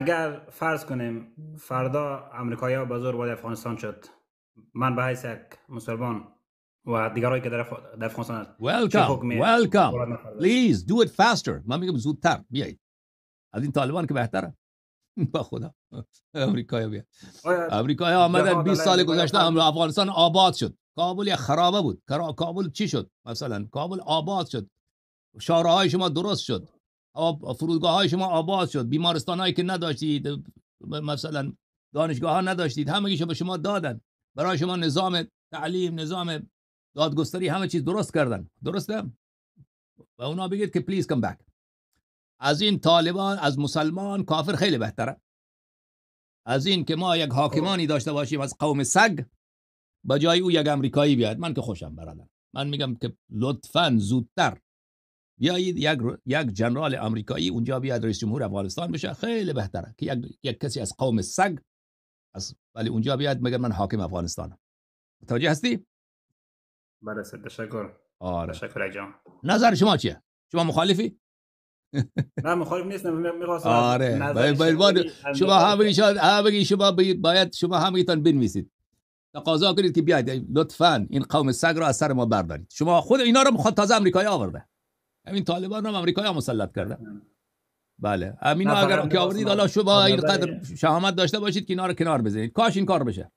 اگر فرض کنیم فردا امریکایی‌ها به زور وارد افغانستان شد، من به حیث یک مسلمان و دیگرایی که در افغانستان هست چه حکمی welcome please do it faster. من میگم زودتر بیایید. از این طالبان که بهتره. با خدا امریکایی بیاد. امریکایی آمدن 20 سال گذشته افغانستان آباد شد. کابل یه خرابه بود. کابل چی شد؟ مثلا کابل آباد شد. شهرهای شما درست شد. فرودگاه های شما آباد شد. بیمارستان هایی که نداشتید، مثلا دانشگاه ها نداشتید، همه به شما دادن. برای شما نظام تعلیم، نظام دادگستری، همه چیز درست کردن. درسته؟ و اونا بگید که پلیز کم بک. از این طالبان، از مسلمان کافر خیلی بهتره. از این که ما یک حاکمانی داشته باشیم از قوم سگ، با جای او یک امریکایی بیاد، من که خوشم برادر. من میگم که لطفاً زودتر بیایید یک جنرال امریکایی اونجا بیاد رئیس جمهور افغانستان بشه، خیلی بهتره که یک کسی از قوم سگ ولی اونجا بیاد مگر من حاکم افغانستانم. متوجه هستی؟ بله تشکر. آره. تشکر جان. نظر شما چیه؟ شما مخالفی؟ نه مخالف نیستم، می‌خواستم آره شما همگی شما باید شما همگیتان بنویسید، تقاضا کنید که بیاید لطفاً این قوم سگ را از سر ما بردارید. شما خود اینا رو خود تازه امریکایی آورده، همین طالبان رو امریکایی مسلط کرده. بله همین اگر که آوردید، حالا شما اینقدر شهامت داشته باشید که اینا رو کنار بزنید. کاش این کار بشه.